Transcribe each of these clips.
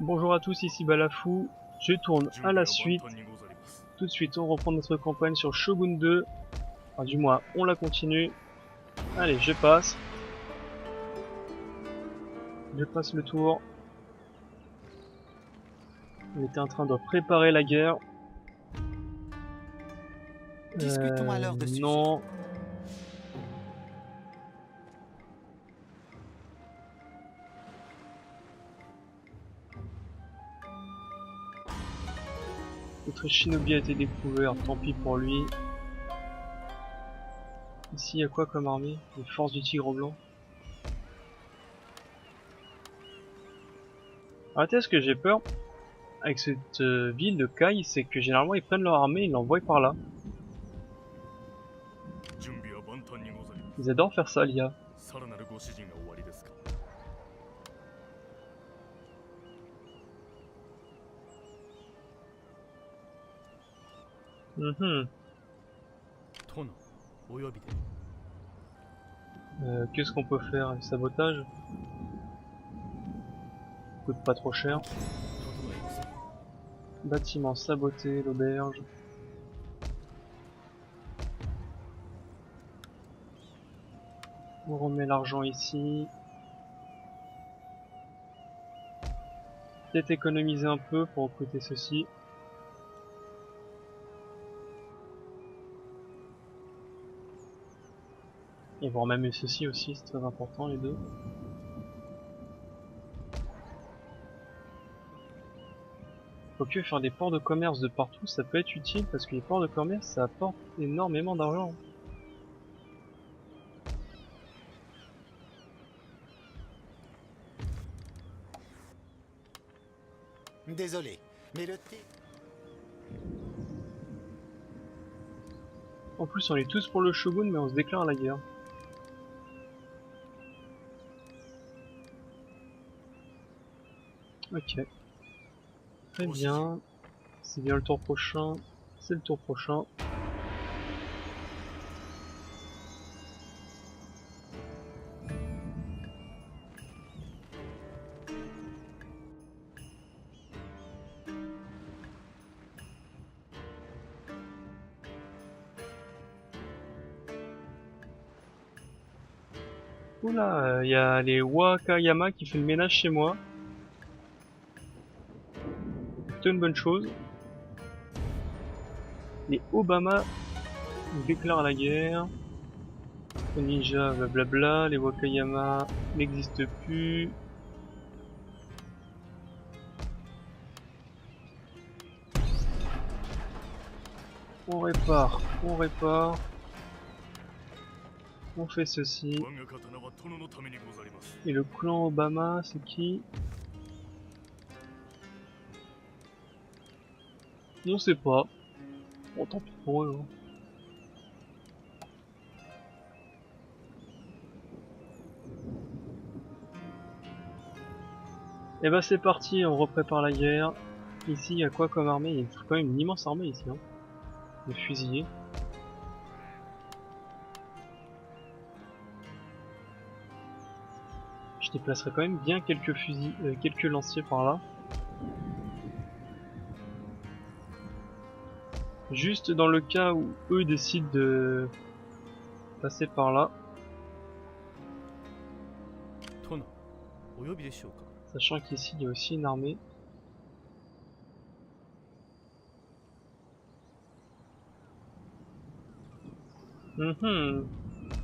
Bonjour à tous, ici Balafou. Je tourne à la suite. Tout de suite, on reprend notre campagne sur Shogun 2. Enfin, du moins, on la continue. Allez, je passe. Je passe le tour. On était en train de préparer la guerre. Discutons alors de sujet. Non. Notre shinobi a été découvert, tant pis pour lui. Ici, il y a quoi comme armée? Les forces du tigre blanc. Arrêtez, ce que j'ai peur avec cette ville de Kai, c'est que généralement ils prennent leur armée et ils l'envoient par là. Ils adorent faire ça, l'IA. Qu'est-ce qu'on peut faire? Un sabotage? Coûte pas trop cher. Bâtiment saboté, l'auberge. On remet l'argent ici. Peut-être économiser un peu pour recruter ceci. Et voir même ceci aussi, c'est très important les deux. Quoique faire des ports de commerce de partout, ça peut être utile parce que les ports de commerce, ça apporte énormément d'argent. Désolé, mais le thé... En plus, on est tous pour le shogun, mais on se déclare la guerre. Ok. Très bien. C'est bien le tour prochain. C'est le tour prochain. Oula, il y a les Wakayama qui fait le ménage chez moi. Plutôt une bonne chose. Les Obama déclarent la guerre. Les ninjas, blablabla. Les Wakayama n'existent plus. On répare, on répare. On fait ceci. Et le clan Obama, c'est qui? On sait pas. Bon, tant pis pour eux. Hein. Et bah c'est parti, on reprépare la guerre. Ici, il y a quoi comme armée? Il y a quand même une immense armée ici. Hein. De fusiliers. Je déplacerai quand même bien quelques fusils, quelques lanciers par là. Juste dans le cas où eux décident de passer par là. Sachant qu'ici il y a aussi une armée.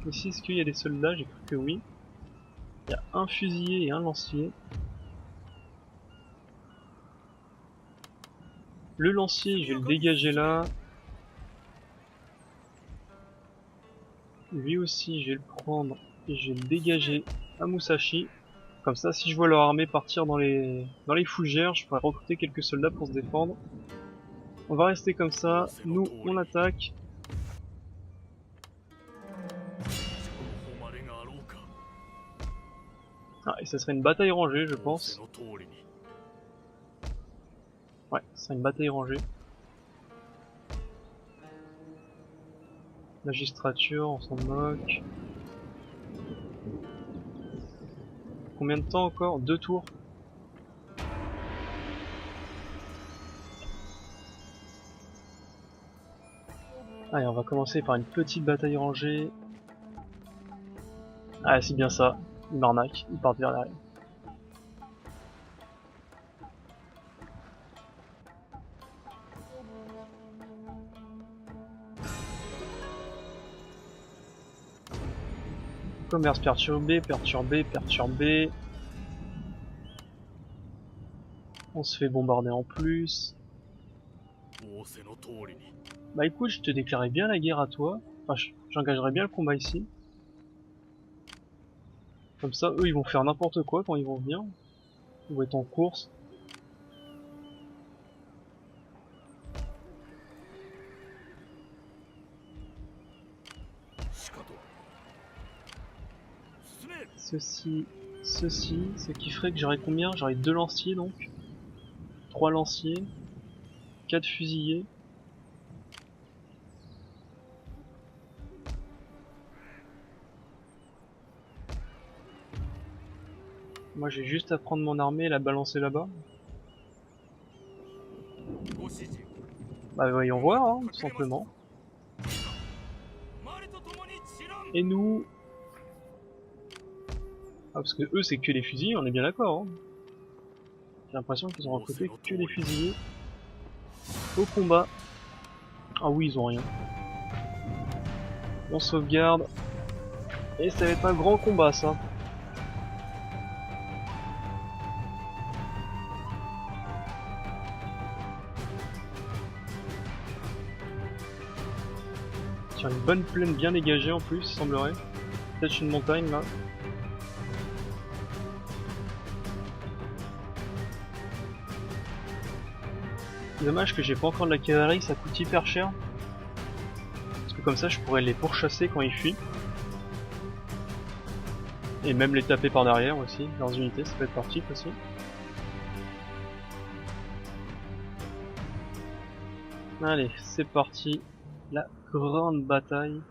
Ici, est-ce qu'il y a des soldats? J'ai cru que oui. Il y a un fusilier et un lancier. Le lancier, je vais le dégager là. Lui aussi, je vais le prendre et je vais le dégager à Musashi. Comme ça, si je vois leur armée partir dans les fougères, je pourrais recruter quelques soldats pour se défendre. On va rester comme ça. Nous, on attaque. Ah, et ça serait une bataille rangée, je pense. Ouais, ce serait une bataille rangée. Magistrature, on s'en moque. Combien de temps encore? 2 tours. Allez, on va commencer par une petite bataille rangée. Ah, c'est bien ça. Ils m'arnaquent, ils partent vers l'arrière. Commerce perturbé, perturbé, perturbé. On se fait bombarder en plus. Bah écoute, je te déclarais bien la guerre à toi. Enfin, j'engagerais bien le combat ici. Comme ça, eux, ils vont faire n'importe quoi quand ils vont venir. Ils vont être en course. Ceci, ce qui ferait que j'aurais combien? J'aurais 2 lanciers donc. 3 lanciers. 4 fusiliers. Moi j'ai juste à prendre mon armée et la balancer là-bas. Bah voyons voir, hein, tout simplement. Et nous... Ah parce que eux c'est que les fusiliers, on est bien d'accord. Hein. J'ai l'impression qu'ils ont recruté que les fusiliers. Au combat. Ah oui, ils ont rien. On sauvegarde. Et ça va être un grand combat ça. Tiens, une bonne plaine bien dégagée en plus, il semblerait. Peut-être une montagne là. Dommage que j'ai pas encore de la cavalerie, ça coûte hyper cher. Parce que comme ça je pourrais les pourchasser quand ils fuient. Et même les taper par derrière aussi, leurs unités, ça peut être pratique aussi. Allez, c'est parti. La grande bataille.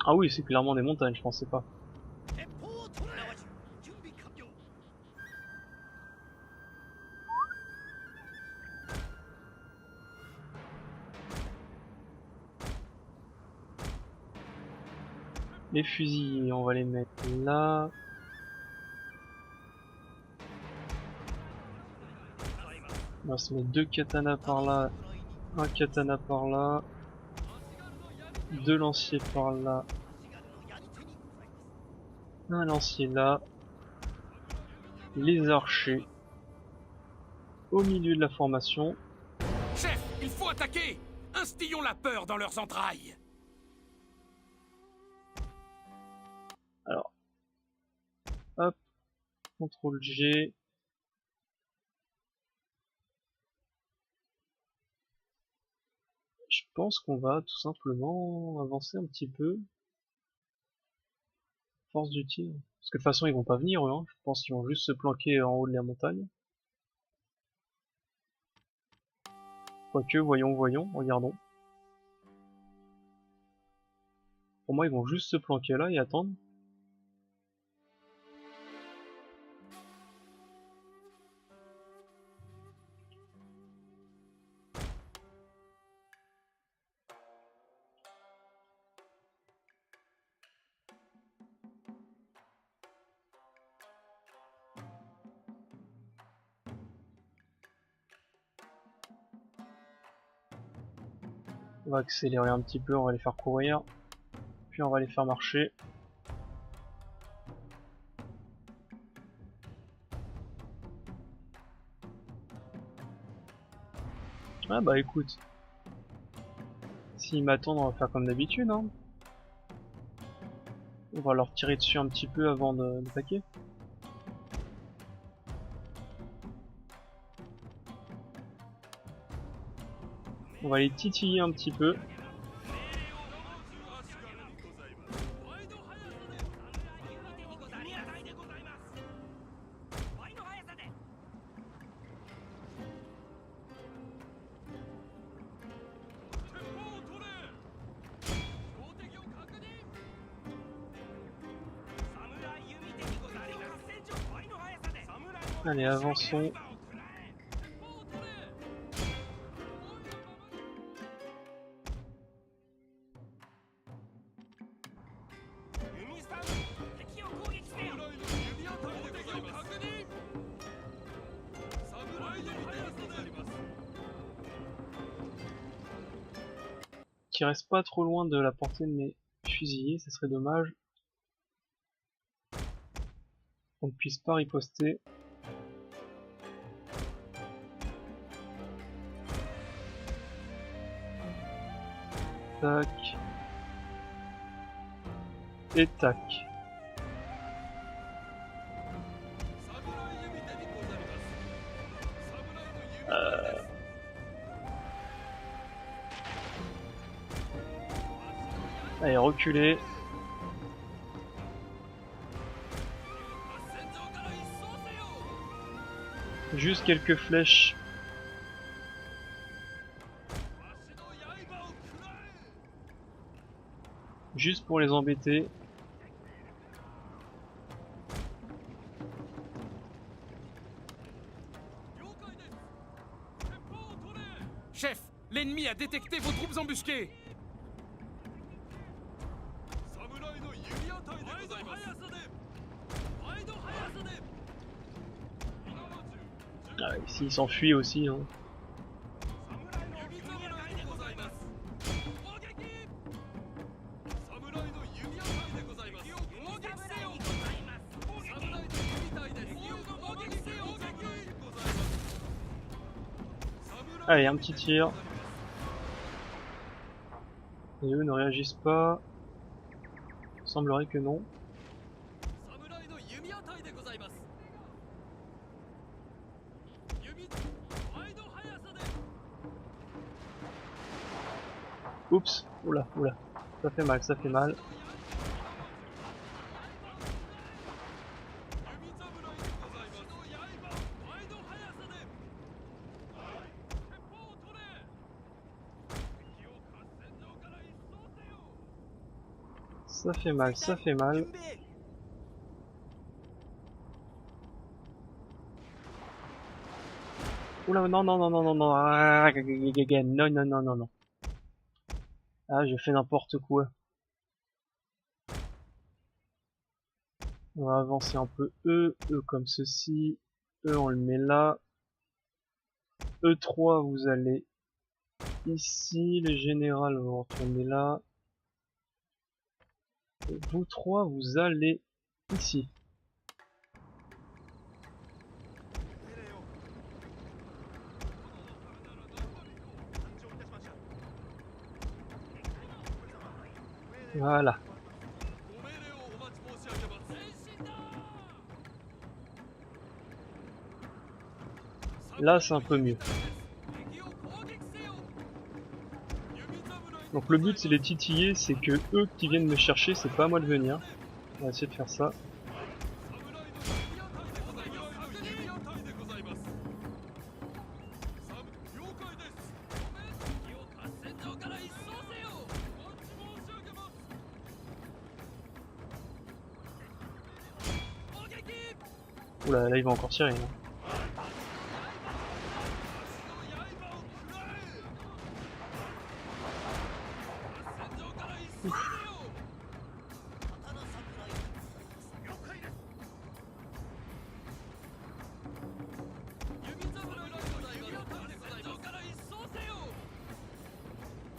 Ah oui, c'est clairement des montagnes, je pensais pas. Les fusils, on va les mettre là. On va se mettre 2 katanas par là, un katana par là, 2 lanciers par là, un lancier là, les archers au milieu de la formation. Chef, il faut attaquer! Instillons la peur dans leurs entrailles! Alors, hop, CTRL G. Je pense qu'on va tout simplement avancer un petit peu. Force du tir. Parce que de toute façon ils vont pas venir eux, hein. Je pense qu'ils vont juste se planquer en haut de la montagne. Quoique, voyons, regardons. Pour moi ils vont juste se planquer là et attendre. On va accélérer un petit peu, on va les faire courir. Puis on va les faire marcher. Ah bah écoute. S'ils m'attendent, on va faire comme d'habitude, hein. On va leur tirer dessus un petit peu avant d'attaquer. On va les titiller un petit peu. Allez, avançons. qui reste pas trop loin de la portée de mes fusiliers, ce serait dommage. On ne puisse pas riposter. Tac. Et tac. Allez, reculer. Juste quelques flèches. Juste pour les embêter. Chef, l'ennemi a détecté vos troupes embusquées. Ah, ici, il s'enfuit aussi. Hein. Allez, un petit tir. Et eux ne réagissent pas. Il semblerait que non. Oups, oula, oula. Ça fait mal, ça fait mal. Ça fait mal, ça fait mal. Oula, non, non, non, non, non, non, ah, non, non, non, non, non. Ah, j'ai fait n'importe quoi. On va avancer un peu E comme ceci. E, on le met là. E3, vous allez ici. Les générales vont retourner là. Et vous trois, vous allez ici. Voilà. Là, c'est un peu mieux. Donc le but, c'est les titiller, c'est que eux qui viennent me chercher, c'est pas à moi de venir. On va essayer de faire ça. Oula, là il va encore tirer. Hein.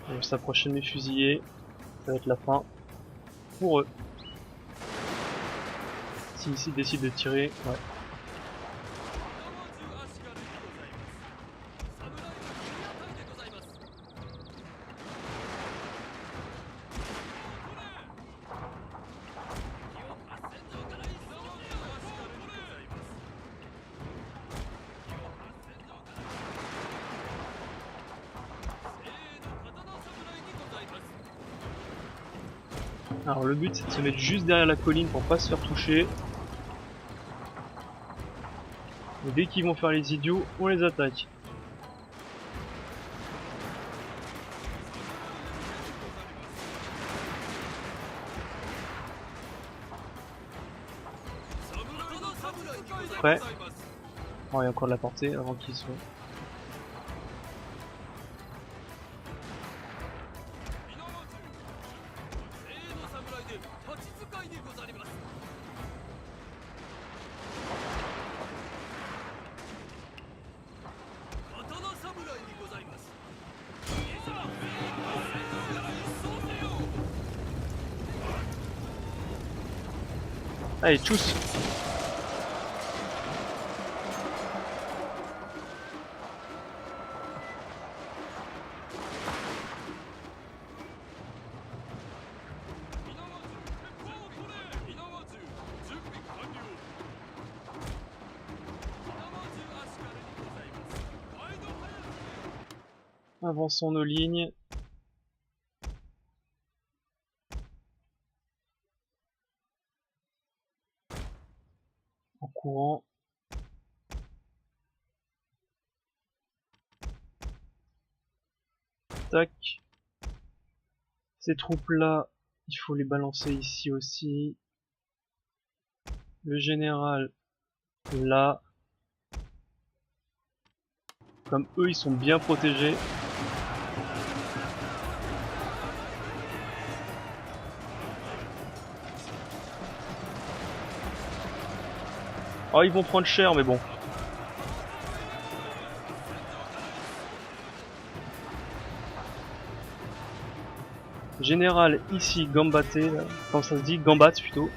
On va s'approcher de mes fusillés. Ça va être la fin. Pour eux. Si ici ils décident de tirer, ouais. Alors le but c'est de se mettre juste derrière la colline pour pas se faire toucher. Et dès qu'ils vont faire les idiots, on les attaque. Prêt. Oh, il y a encore de la portée avant qu'ils soient. Allez, tchuss. Avançons nos lignes. En courant. Tac. Ces troupes-là, il faut les balancer ici aussi. Le général, là. Comme eux, ils sont bien protégés. Oh, ils vont prendre cher, mais bon. Général, ici, gambaté, là. Comment ça se dit? Gambatte, plutôt.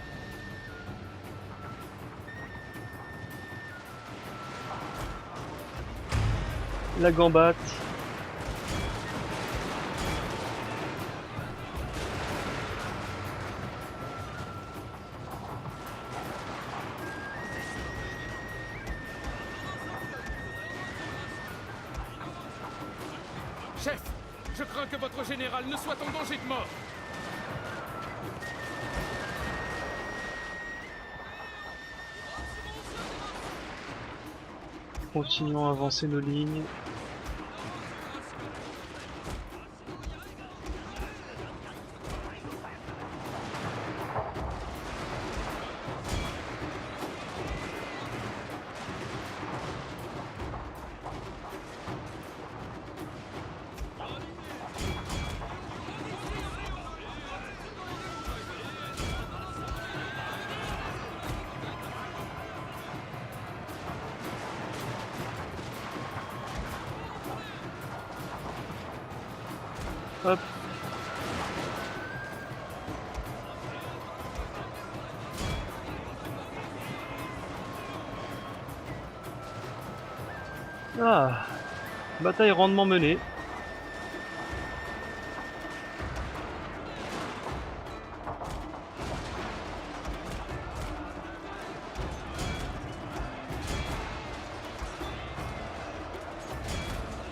La gambatte. Chef, je crains que votre général ne soit en danger de mort. Continuons à avancer nos lignes. Hop. Ah, bataille rondement menée.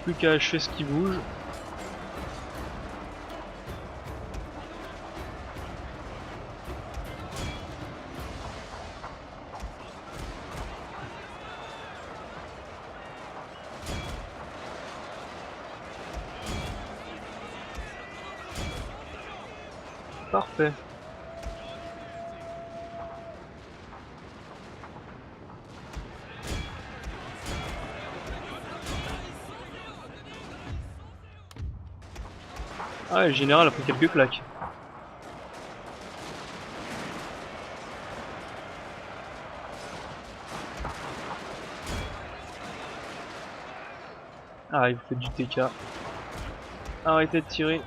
Plus qu'à achever ce qui bouge. Parfait. Ah, le général a pris quelques claques. Ah, il vous fait du TK. Arrêtez de tirer.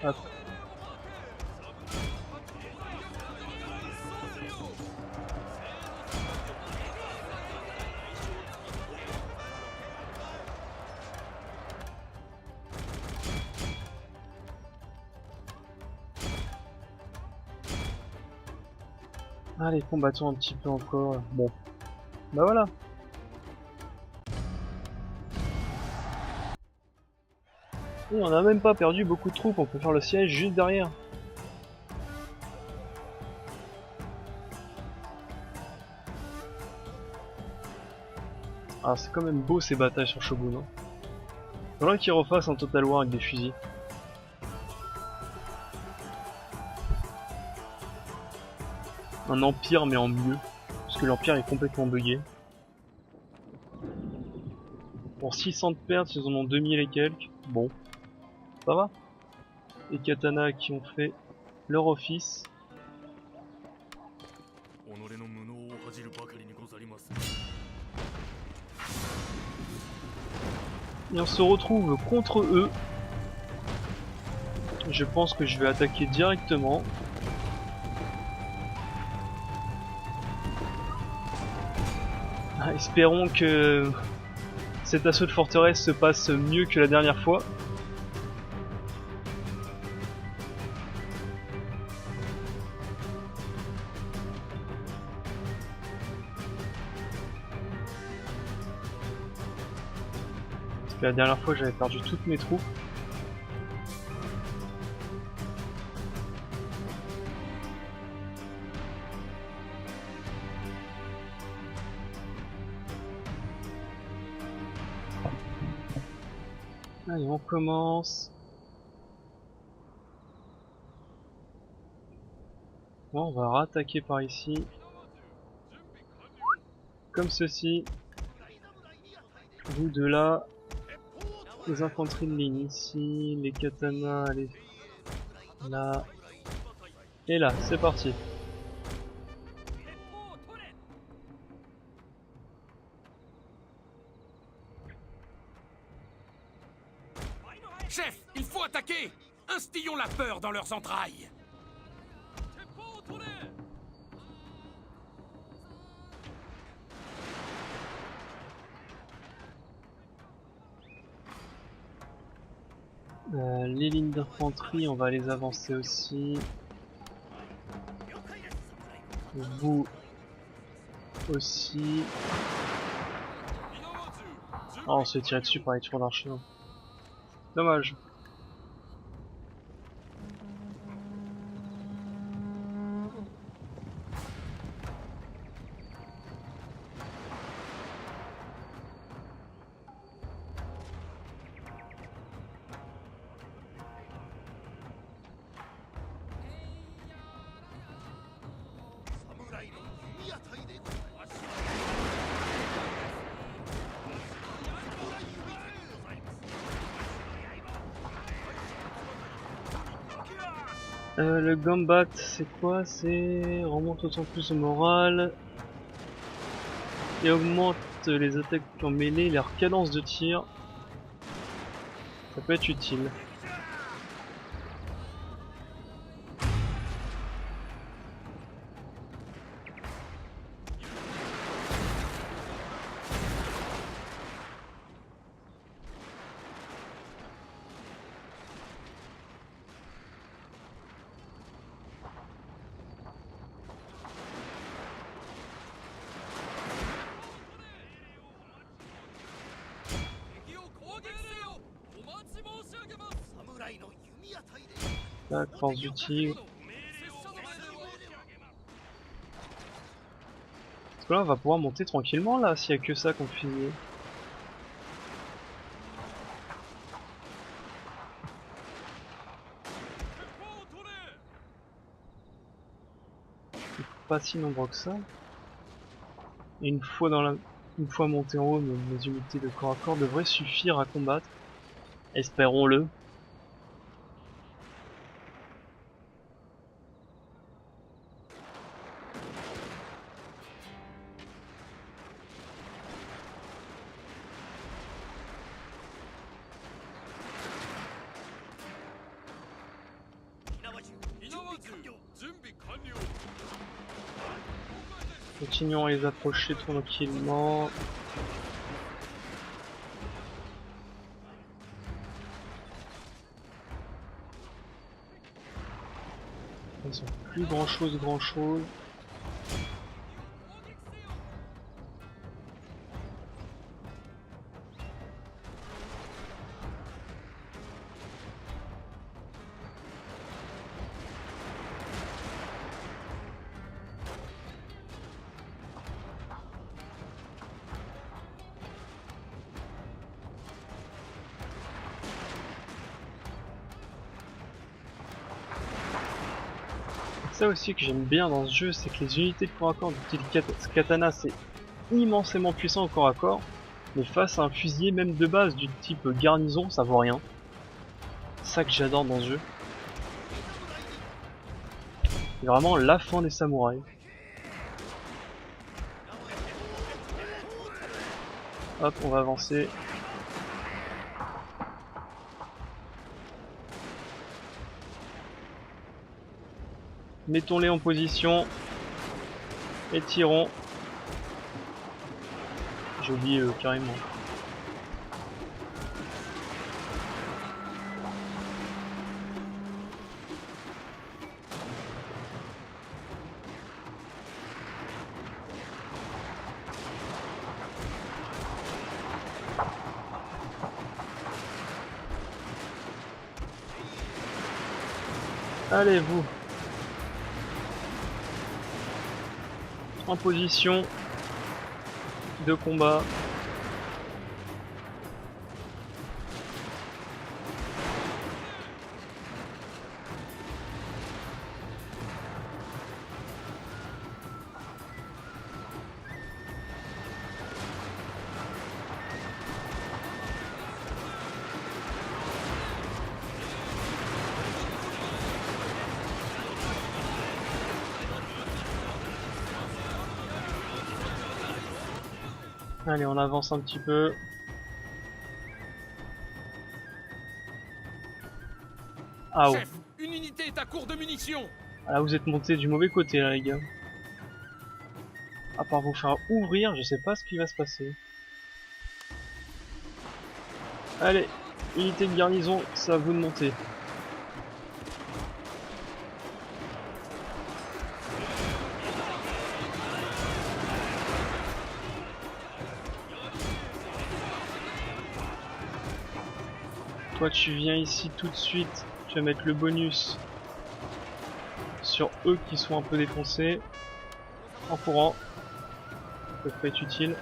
Hop. Allez, combattons un petit peu encore. Bon. Bah voilà. Et on n'a même pas perdu beaucoup de troupes, on peut faire le siège juste derrière. Ah, c'est quand même beau ces batailles sur Shogun. Hein. Faudrait qu'ils refassent un Total War avec des fusils. Un empire mais en mieux. Parce que l'empire est complètement buggé. Pour 600 de pertes, ils en ont 2000 et quelques. Bon. Ça va. Et Katana qui ont fait leur office. Et on se retrouve contre eux. Je pense que je vais attaquer directement. espérons que cet assaut de forteresse se passe mieux que la dernière fois. Parce que la dernière fois j'avais perdu toutes mes troupes. Allez, on commence. Bon, on va rattaquer par ici. Comme ceci. Vous de là. Les infanteries de ligne ici. Les katanas, allez. Là. Et là, c'est parti. Chef, il faut attaquer! Instillons la peur dans leurs entrailles! Les lignes d'infanterie, on va les avancer aussi. Vous aussi. Oh, on se fait tirer dessus par les tours d'archers. Dommage. Le Gambat, c'est quoi? C'est remonte autant plus le moral et augmente les attaques en mêlée et leur cadence de tir. Ça peut être utile. Tac, force du tigre. Parce que là on va pouvoir monter tranquillement là s'il y a que ça qu'on finit. Pas si nombreux que ça. Et une fois monté en haut, mes unités de corps à corps devraient suffire à combattre. Espérons-le. Continuons à les approcher tranquillement. Ils ont plus grand chose. Ça aussi que j'aime bien dans ce jeu, c'est que les unités de corps à corps du style katana, c'est immensément puissant au corps à corps, mais face à un fusilier même de base du type garnison, ça vaut rien. C'est ça que j'adore dans ce jeu. C'est vraiment la fin des samouraïs. Hop, on va avancer. Mettons-les en position et tirons. j'ai oublié carrément. Allez vous. En position de combat. Allez, on avance un petit peu. Ah oh. Chef, une unité est à court de munitions. Ah là, vous êtes monté du mauvais côté là, les gars. À part vous faire ouvrir, je sais pas ce qui va se passer. Allez, unité de garnison, c'est à vous de monter. Toi tu viens ici tout de suite, je vais mettre le bonus sur eux qui sont un peu défoncés. En courant, ça peut être utile.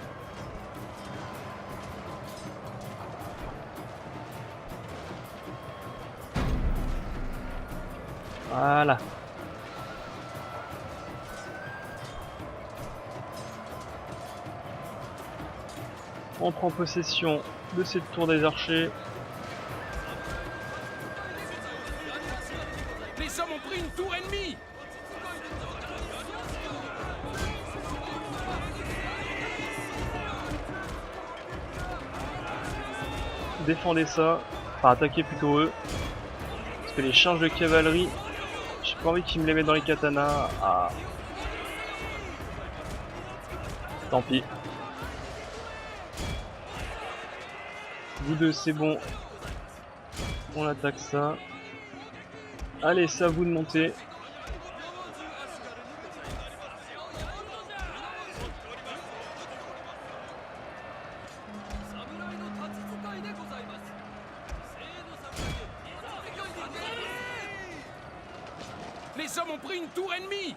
Voilà. On prend possession de cette tour des archers. Les hommes ont pris une tour ennemie. Défendez ça, enfin attaquez plutôt eux. Parce que les charges de cavalerie, j'ai pas envie qu'ils me les mettent dans les katanas. Ah. Tant pis. Vous deux c'est bon. On attaque ça. Allez, c'est à vous de monter. Les hommes ont pris une tour ennemie.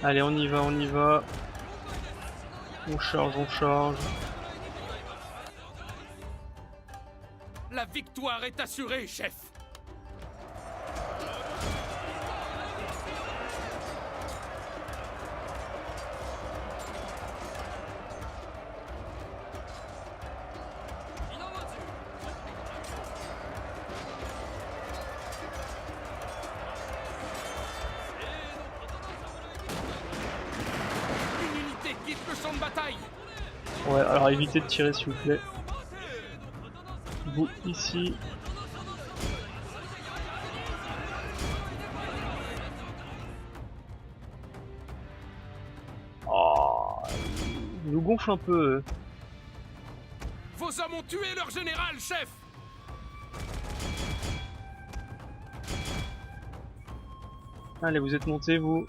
Allez, on y va, on y va. On charge, on charge. La victoire est assurée, chef. Une unité quitte le champ de bataille. Ouais, alors évitez de tirer s'il vous plaît. Vous ici. Oh, ils nous gonfle un peu. Vos hommes ont tué leur général, chef. Allez, vous êtes montés, vous.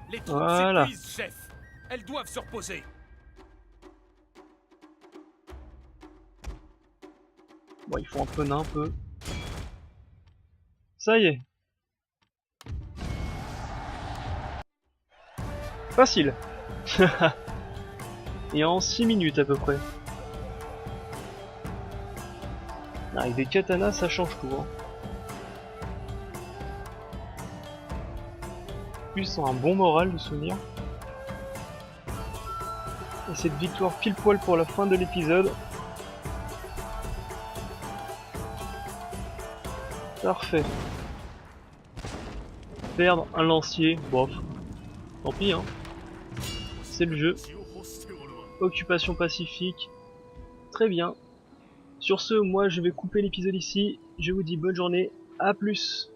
Les troupes Voilà. s'épuisent, chef. Elles doivent se reposer. Bon, il faut un peu nain, un peu. Ça y est. Facile. Et en 6 minutes à peu près. Avec des katanas, ça change tout. Hein. Plus, ils ont un bon moral de souvenir. Et cette victoire pile poil pour la fin de l'épisode. Parfait. Perdre un lancier, bof. Tant pis hein. C'est le jeu. Occupation pacifique. Très bien. Sur ce, moi je vais couper l'épisode ici. Je vous dis bonne journée. À plus.